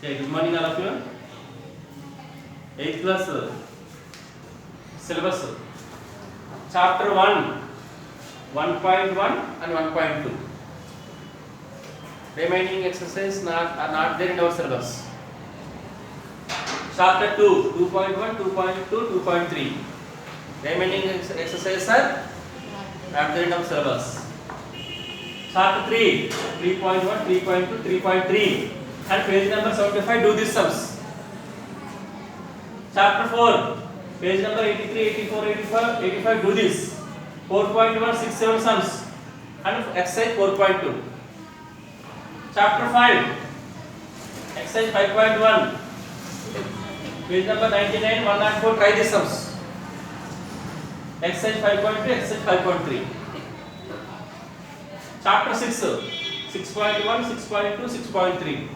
Okay, good morning all of you. 8th class syllabus. Chapter 1, 1.1 and 1.2. Remaining exercises are not there in our syllabus. Chapter 2, 2.1, 2.2, 2.3. Remaining exercises are not there in our syllabus. Chapter 3, 3.1, 3.2, 3.3 and page number 75, do these sums. Chapter 4, page number 83, 84, 85, do this. 4.1, 6, 7 sums and exercise 4.2. Chapter 5, exercise 5.1, page number 99, 104, try these sums. Exercise 5.2, exercise 5.3. Chapter 6, 6.1, 6.2, 6.3.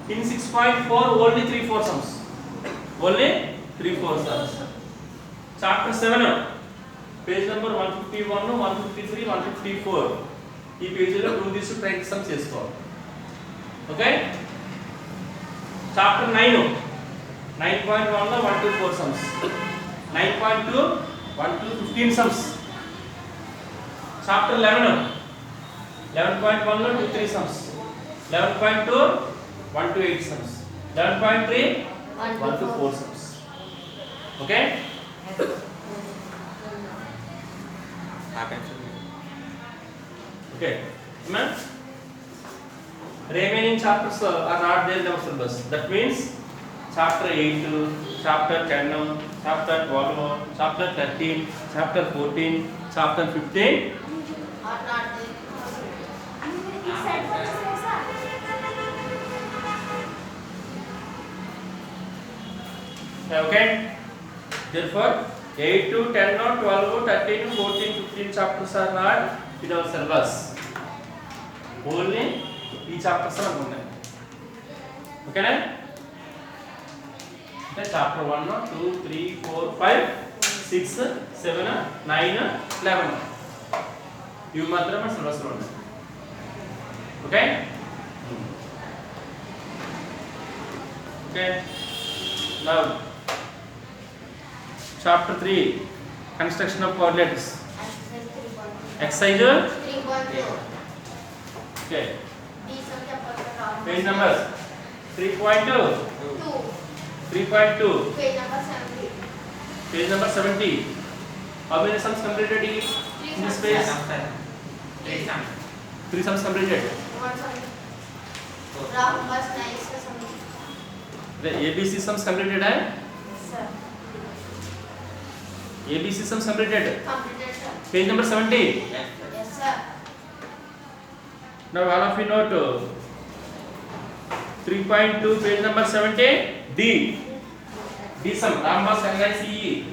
In 6.4, only 3-4 sums. Only 3-4 sums. Chapter 7, page number 151, 153, 154. ఈ పేజీలో do this to try sums చేసుకోవాలి. Okay? Chapter 9, 9.1 లో 1 to 4 sums. 9.2, 1 to 15 sums. Chapter 11, 11.1 లో 2 3 sums. 11.2, 1 to 8 sums. 11.3, 1 to 4 sums. Okay? Okay. Amen? Remaining chapters are not there in our syllabus. That means chapter 8, chapter 10, chapter 12, chapter 13, chapter 14, chapter 15 are not there. Okay? Therefore, 8 to 10, 12, 13, 14, 15 chapters are not in our syllabus. Only ఈ chapters are ఉన్నాయి. Okay? Okay, chapter 1, 2, 3, 4, 5, 6, 7, 9, 11. ఇవి మాత్రమే syllabus లో ఉన్నాయి. Okay? Okay. Now, chapter 3, construction of coordinates. Exercise 3.2. okay. These are the person Page number 3.2, 2. 3.2, Page number 70. page number 70. How many sums completed in this page? 3 sums completed. One sum. Rahul bus nice or something. The ABC sums completed, eh? Sir. ABC sums completed. Completed, sir. Page number 70. Yes, sir. Now all of you note 3.2, page number 70. D sum. Rambas LICE.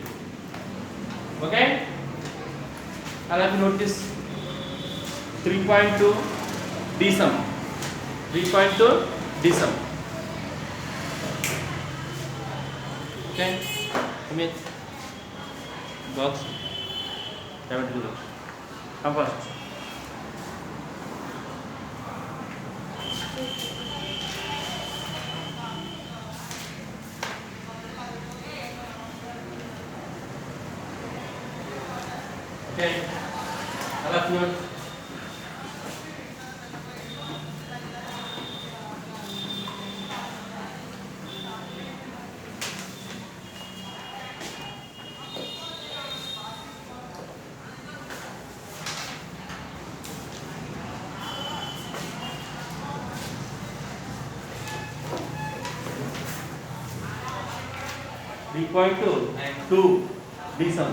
Okay? All of you note this. 3.2 D sum. 3.2 D sum. Okay? Come here. Box. Have to do that. Come first. Okay. All of you. Three point two D sum.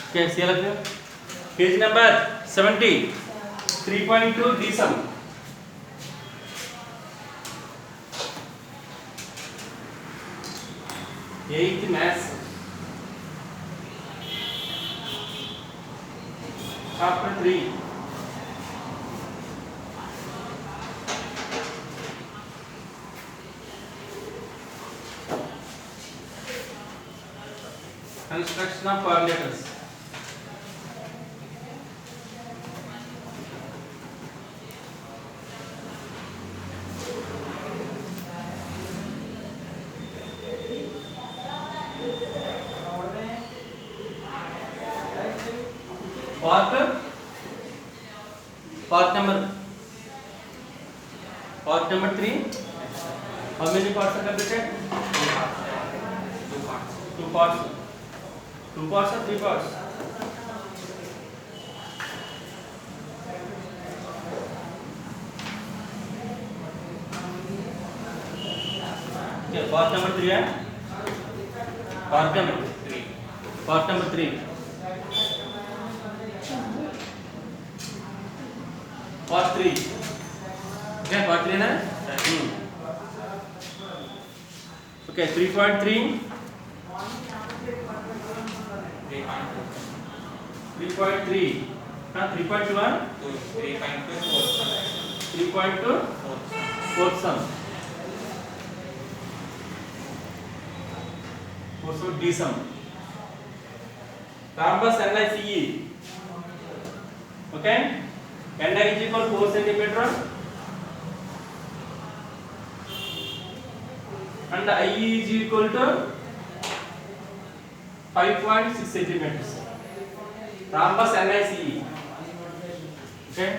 Okay, see you. Page number 70. 3.2 D sum. 8th maths. Chapter 3. Construction of coordinators. Part number 3. How many parts are completed? Two parts. Two parts or three parts? Okay, part number 3 है. Part number 3. Part number 3. Part 3. Okay, part 3 ना? Okay, 3.3. 3.3. Huh? 3.1. 3.2. Fourth sum. Fourth sum D sum. Rhombus NICE. Okay. NI is equal to 4 centimeter. And IE is equal to 5.6 centimeters. Rhombus NICE. Okay.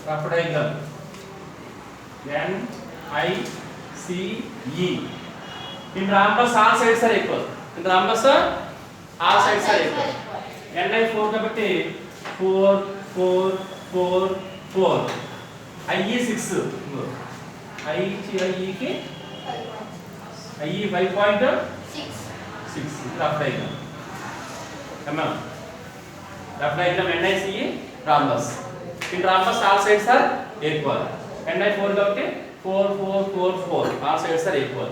Rough diagram. NICE. In rhombus all sides are equal. In rhombus all sides are equal. NI 4 కాబట్టి 4 4 4 4. IE 6. IE కి IE 5.6. Rough diagram. Come on. Rough diagram NICE rhombus. In rhombus all sides are equal. NI 4 కాబట్టి 4 4 4 4. All sides are equal.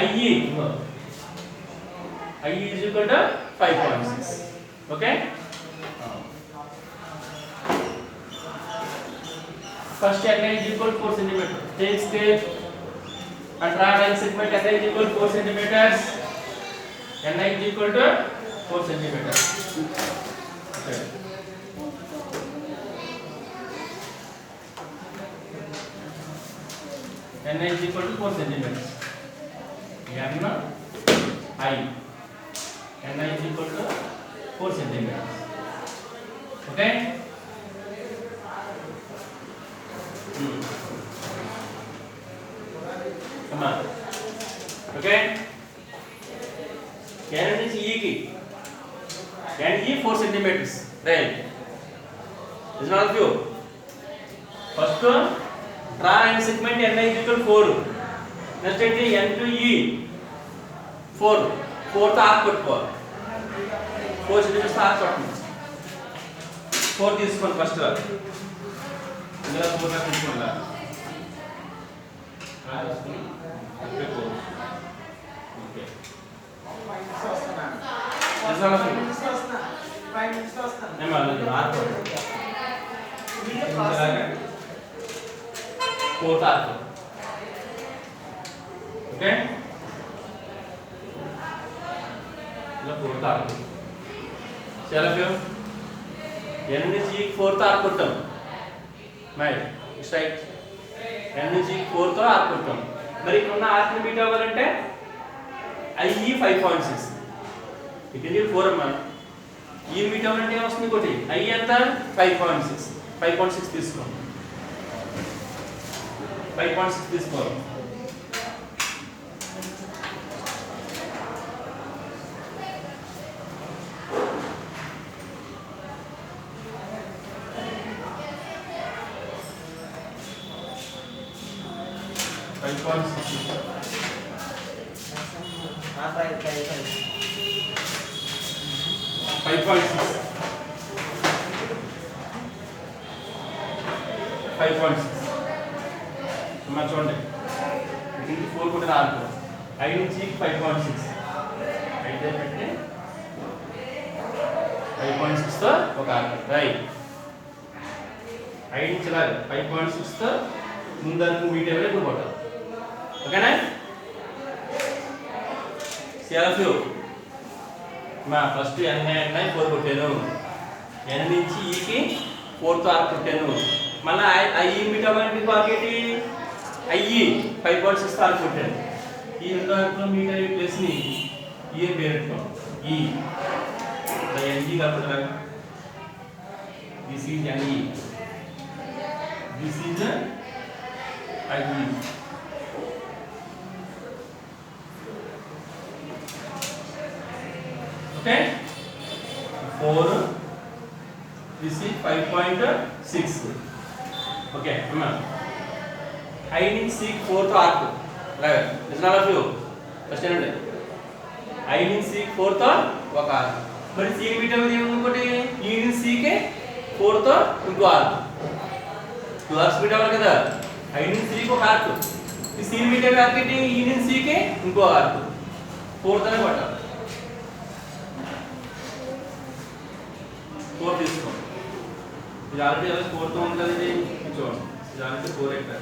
IE is equal to 5.6. Okay. First NI is equal to 4 centimeter. Take step and draw line segment. NI is equal to 4 centimeters. NI is equal to 4 centimeters. Okay. NI is equal to 4 centimeters. NI is equal to 4 centimeters. Okay. Come on. Okay. Can is E ki. Can E 4 centimeters. Right. Is not of you. First draw and segment NI is equal to 4. Next ఏంటి N to E 4. 4th arc కొట్టుకోవాలి. 4 centimeters arc కొట్టుకోవాలి. 4 తీసుకోండి first గా. ఇందులో 4 గా తీసుకోండి. Okay 4. Okay. నిజాలు 5 minutes వస్తాను. నేను ఆర్క్ కొట్టుకోవాలి. 4th arc. Okay. ఇలా 4th arc. చాలా ఫేమ్. N నుంచి E 4th arc కొట్టాం. రైట్. స్ట్రైట్. N నుంచి E 4th arc కొట్టాం. మరి ఇక్కడ ఉన్న arc ని మీట్ అవ్వాలంటే IE 5.6. ఇక్కడ 4 అమ్మా. E మీట్ అవ్వాలంటే ఏమొస్తుంది ఇంకోటి? I ఎంత? 5.6. 5.6 తీసుకోండి. 5.6 తీసుకోవాలి. 5.6 हाँ 5.6 मैं చూడండి దీనికి 4 కూడా రాదు 5 నుంచి 5.6 అయితే పెట్టి 5.6 తో ఒక ఆర్క్ రైట్ 5 నుంచి లాగా 5.6 తో ముందరకు మీటర్ వరకు కొట్టాలి ఓకేనా సిఆర్ఎఫ్ మా ఫస్ట్ n 4 కొట్టాను n నుంచి e కి 4 తో ఆర్క్ కొట్టాను మళ్ళీ i మీటర్ వరకు పాకెట్ i 5.6 తో ఆర్క్ కొట్టాను ఈ రెండో ఆర్క్లో మీటర్ ప్లేస్ ని e పేరుతో e n g కలుపుతారా this is n e this is i e okay 4 this is 5.6 okay remember I నుంచి c 4 తో arc right listen all of you first ఏంటంటే I నుంచి c 4 తో ఒక ఆర్క్ మరి c metre మీద ఇంకోటి e నుంచి c కి 4 తో ఇంకో ఆర్క్ 2 ఆర్క్స్ మీటర్ అవ్వాలి కదా I నుంచి c కి ఒక ఆర్క్ ఈ c మీటర్ ఆర్క్ ఏంటి e నుంచి c కి ఇంకో ఆర్క్ 4 తోనే కొట్టాలి 4 తీసుకో ఇది ఆల్రెడీ అలా 4 తో ఉంది కదా ఇది చూడండి ఇది ఆల్రెడీ 4 ఎక్కడ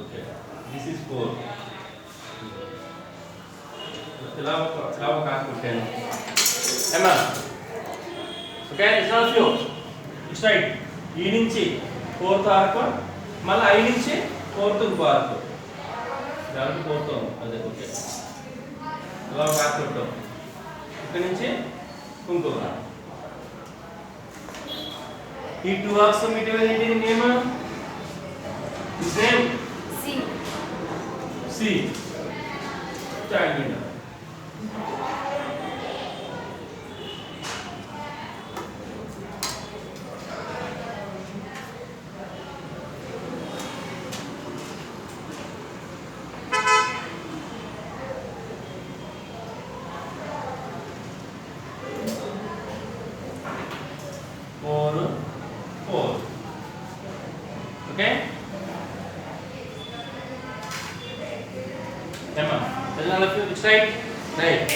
ఓకే దిస్ ఇస్ 4 ఇలా ఒక ఆర్క్ కొట్టాను ఏమా okay it's all few it's right ఈ నుంచి 4 తో ఆర్క్ మళ్ళీ I నుంచి 4 తో ఇంకో ఆర్క్ దానికి 4 తో అదే ఓకే ఇలా ఒక ఆర్క్ కొట్టాం ఇక్కడ నుంచి ఇంకో ఆర్క్ ఈ 2 ఆర్క్స్ మీటర్ ఏంటి name this name C triangle four okay Emma, then all of you which side? Right.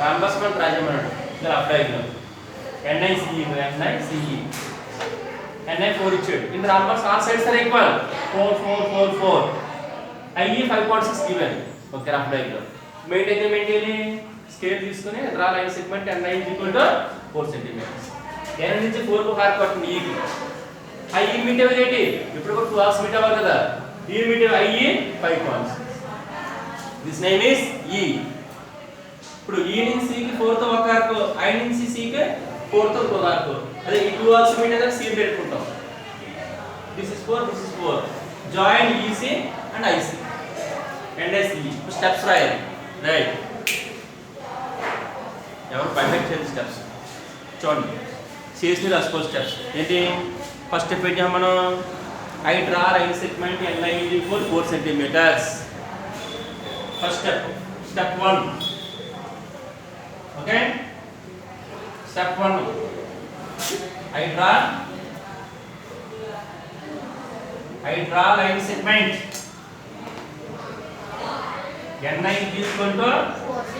Rhombus from Rajamanaru. The left diagonal. NICE, NICE. NI 4 each. In the rhombus, all sides are equal. 4, 4, 4, 4. IE 5.6 given. Okay, rough diagram. Maintain scale తీసుకొని draw line segment NI is equal to 4 cm. N నుంచి 4 కు hour cut E కి. IE metre ఏంటి? ఇప్పుడు ఒక 2 hours metre అవ్వాలి కదా. ఈ metre IE 5.6. This name is E. ఇప్పుడు E నుంచి C కి 4 తో ఒక ఆర్క్, I నుంచి C కి 4 తో ఒక ఆర్క్. అదే ఈ 2 ఆర్క్స్ మీటర్ C పెట్టుకుంటాం. This is 4, this is 4. Join EC and IC. And IC. Steps రాయాలి. Right. ఎవరు పర్ఫెక్ట్ చేయాలి స్టెప్స్. చూడండి. చేసి రాసుకో స్టెప్స్. ఏంటి? ఫస్ట్ స్టెప్ ఏంటి మనం I draw line segment NI is equal 4 centimeters. First step, step 1. Okay? Step 1. I draw line segment. NI is equal to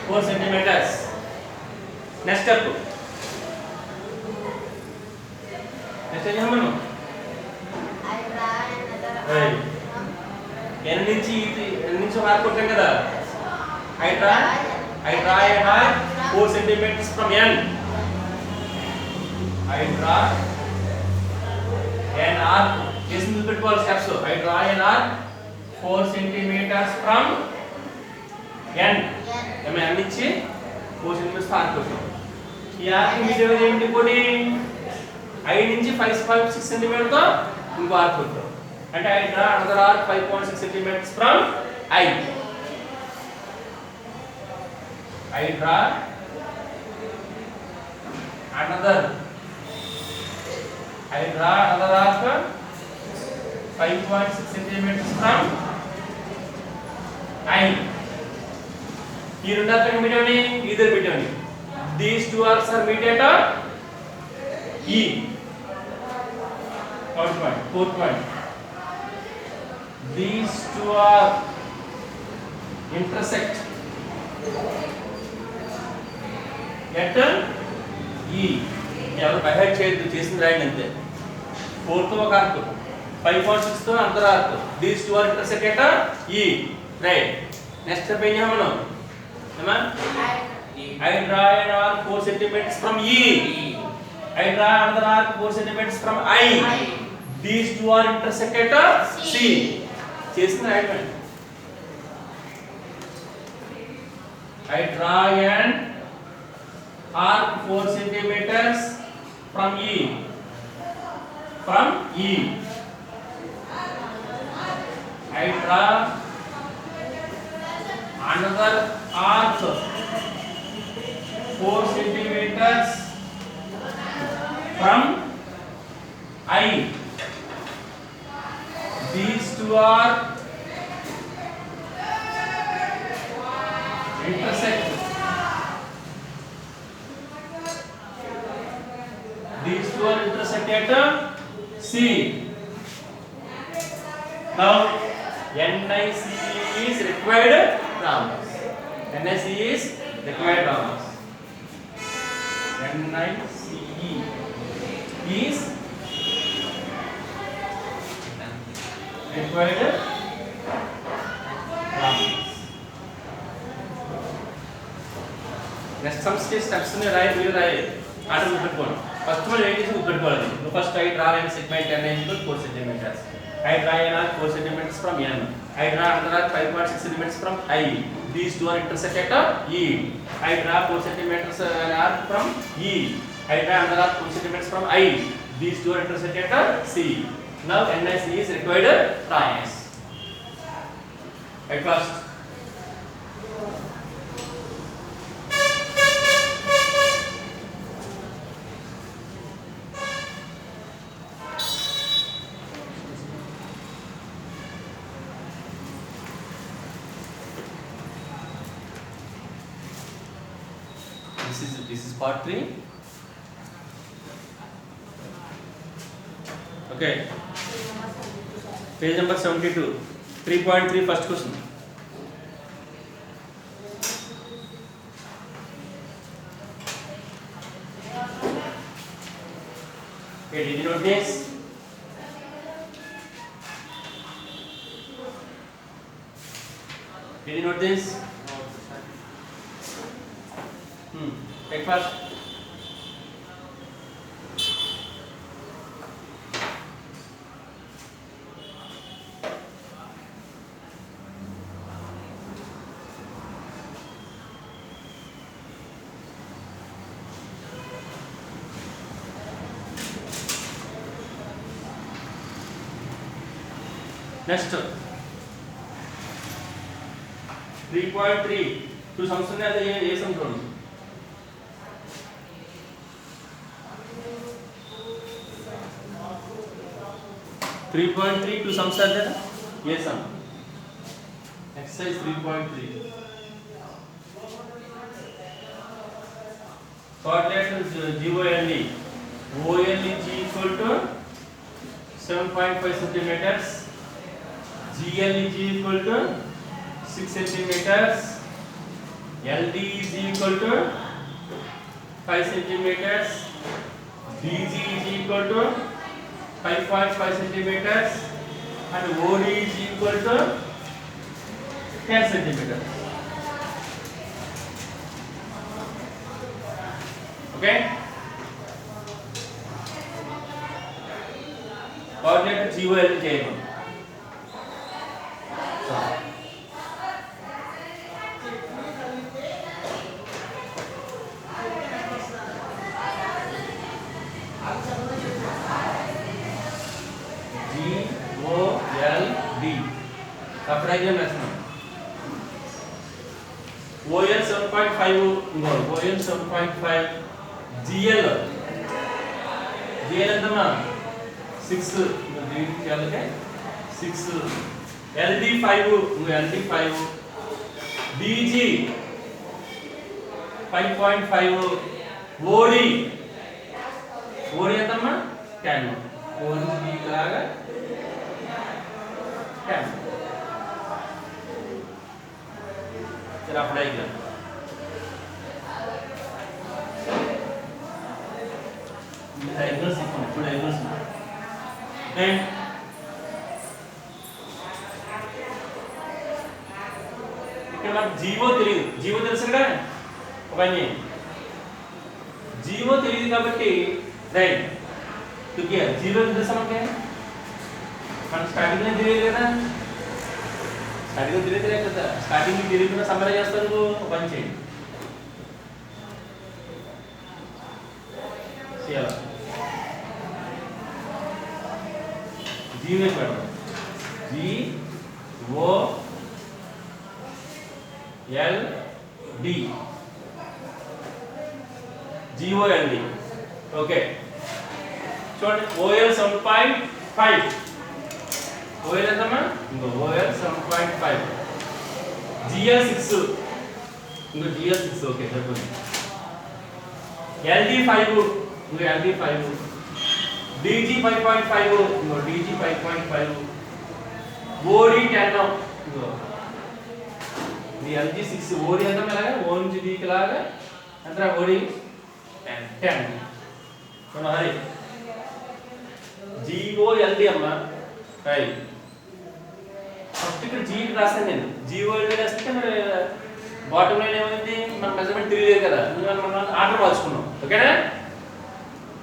4 centimeters. Next step. Next step हमनो. I draw another Right. N నుంచి arc కొట్టాం కదా I draw an arc 4 centimeters from N. I draw an arc చేసి పెట్టుకోవాలి steps. I draw an arc 4 centimeters from N. N నుంచి 4 centimeters arc కొట్టాం. ఈ arc metre ఏంటి కొడి I నుంచి 5.6 centimeters తో ఇంకో ఆర్క్ కొట్టాం. And I draw another arc 5.6 centimeters from I. I draw another arc 5.6 centimeters from I. ఈ రెండు ఆర్క్ మీట్ అవని ఇద్దరు meet Avani. These two arcs are meet at E. Third point, fourth point. These two are intersect at E. ఎవరు by head చేయొద్దు, చేసింది రాయండి అంతే. 4 తో ఒక ఆర్క్, 5.6 తో అంతర arc. These two are intersect at E. Right. Next step ఏం చేయాలి మనం? ఏమా? I draw an arc 4 centimeters from E. I draw another arc 4 centimeters from I. These two are intersect at C. చేసింది రాయండి. I draw an arc 4 centimeters from E. From E. I draw another arc 4 centimeters from I. These two are intersect. These two are intersect at C. Now NIC is required rhombus. NIC is required rhombus. NICE is required rhombus. Next some steps ne raye మీరు రాయే order గుర్తుపెట్టుకోండి. First మనం ఏం చేసి గుర్తుపెట్టుకోవాలి. First I draw a segment n is 4 centimeters. I draw an arc 4 centimeters from N. I draw another arc 5.6 centimeters from I. These two are intersect at E. I draw 4 centimeters an arc from E. I draw another arc 4 centimeters from I. These two are intersect at C. Now NIC is required rhombus. At first this is part 3. Okay, page number 72, 3.3 first question. Okay, did you note this? Did you note this? Take first. Next 3.3 to something as a sum from 3.3 to sums are there? Yes, sum. Exercise 3.3. Coordinate GOLE. OLE is equal to 7.5 centimeters. GL is equal to 6 centimeters. LD is equal to 5 centimeters. DG is equal to 5.5 centimeters and OD is equal to 10 centimeters. Okay? Coordinate GOL చేయమను. Diagram వేస్తున్నాం. OL 7.5 OL 7.5 GL ఎంతమా 6 DD చేయాలంటే 6 LD 5 LD 5 DG 5.5, OD ఎంతమ్మా 10, O నుంచి D లాగా 10. चलो apply कर diagrams ఇప్పుడు diagrams and ఇక్కడ మనకు జీవో తెలియదు. జీవో తెలుసు కదా, అవన్నీ జీవో తెలియదు కాబట్టి రైట్ క్లిక్ జీవో తెలుసా మనకి, మనం స్టార్టింగ్ లో తెలియదు కదా, స్టార్టింగ్ తెలియదులే కదా, స్టార్టింగ్ తెలియకుండా సమ్మరైజ్ చేస్తాను. పని చేయండి జీవో పెడదాం. GOLD okay. చూడండి OL 7.5, OL ఎంతమ్మా, ఇంకో OL 7.5, GL 6, ఇంకో GL 6 ఓకే సరిపోతుంది. LD 5, ఇంకో LD 5, DG 5.5, ఇంకో DG 5.5, OD 10, ఇంకో ఇది LG 6, OD ఎంత లాగా, O నుంచి D కి లాగా ఎంత OD 10. చూడండి హరి GOLD అమ్మా రైట్. ఫస్ట్ ఇక్కడ G రాస్తాను నేను, GOLD రాస్తే మరి బాటమ్ లైన్ ఏమైంది, మన మెజర్మెంట్ తెలియలేదు కదా, మనం ఆర్డర్ మార్చుకున్నాం. ఓకేనా,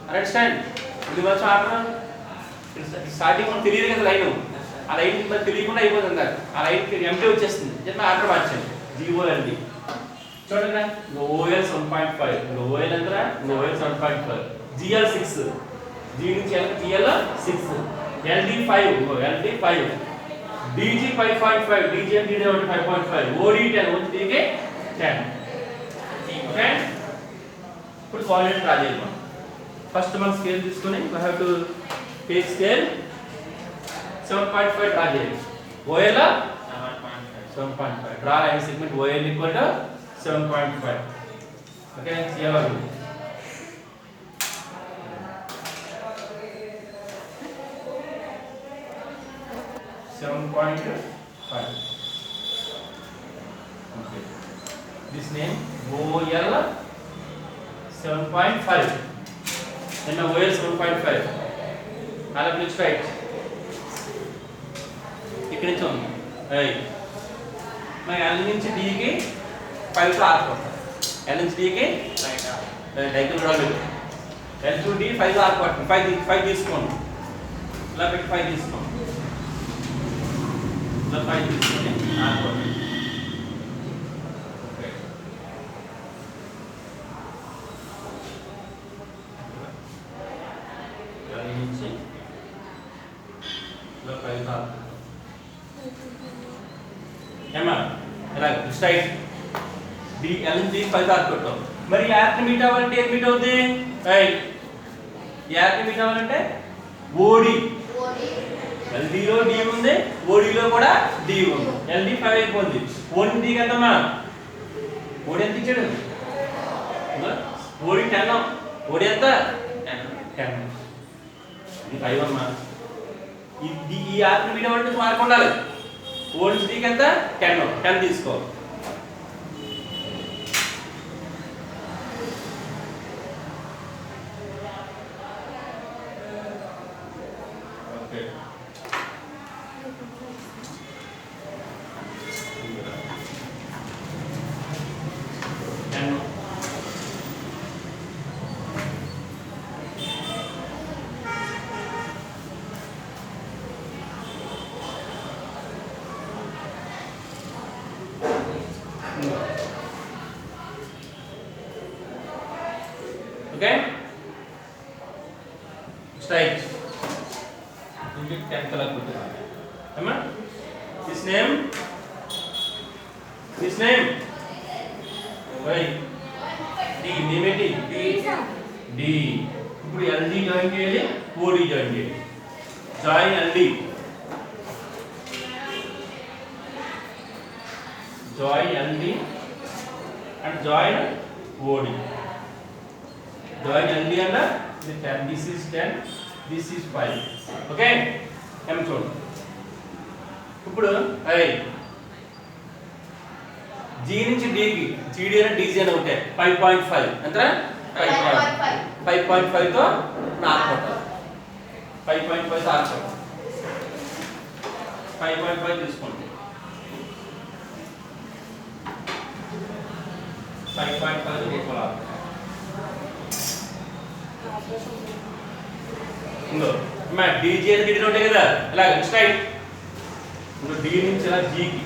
అండర్స్టాండ్. ఇది వచ్చి ఆర్డర్ స్టార్టింగ్ మనకు తెలియదు కదా లైన్, ఆ లైన్ మరి తెలియకుండా అయిపోతుంది, ఆ లైన్ ఎంటీ వచ్చేస్తుంది, చెప్పి ఆర్డర్ మార్చాను GOLD. చూడండి OL 7.5, OL ఎంత, OL 7.5, GL 6, G నుంచి GL 6, LD 5, LD 5, DG 5.5, DG and DD 5.5, OD 10, OD కి 10. ఓకే, ఇప్పుడు కోఆర్డినేట్ డ్రా చేద్దాం. ఫస్ట్ మనం స్కేల్ తీసుకొని we have to take scale 7.5 draw చేయాలి. OL 7.5 draw line segment OL equal to 7.5. Okay, see how 7.5. Okay. This name OL 7.5. Then now OL 7.5. I'll click right. ఇక్కడ నుంచి ఉంది right. మరి L నుంచి D కి 5 తో ఆర్క్ కొడతాం. L నుంచి D కి డైగోనల్ డ్రా చేద్దాం. L to D 5 తో ఆర్క్ కొడతాం. 5 తీసుకోండి, ఇలా పెట్టి 5 తీసుకోండి, ఇలా 5 తీసుకొని ఆర్క్ కొడతాం. స్ట్రైట్ డి L నుంచి 5 ఆర్క్ కొట్టాం. మరి ఆర్క్ మీట్ అవ్వాలంటే ఏం మీట్ అవుతుంది, రైట్, ఈ ఆర్క్ మీట్ అవ్వాలంటే OD, LD లో D ఉంది, OD లో కూడా D ఉంది, LD 5 అయిపోయింది. OD D ఎంతమ్మా, OD ఎంత ఇచ్చాడు, OD 10, OD ఎంత 10, ఇది 5 అమ్మా. ఈ ఆర్క్ మీట్ అవ్వాలంటే మార్క్ ఉండాలి. OD నుంచి D ఎంత 10 తీసుకో. Okay, straight. You get 10 color put it. Come on. This name. Why? D. Name it D. ఇప్పుడు LD జాయిన్ చేయాలి, OD జాయిన్ చేయాలి. Join LD. join ND and join OD. Join ND and the 10. This is 10, this is 5. Okay? M చూడు. ఇప్పుడు G నుంచి D కి GD and DG అని ఉంటాయి 5.5 ఎంతరా 5.5 తో నార్మల్ 5.5 తో ఆర్చర్ 5.5 తీసుకోండి 5.5 తీసుకోవాలి ఇంకో DG అని DD ఉంటాయి కదా ఇలా స్ట్రైట్ ఇంకో D నుంచి ఇలా G కి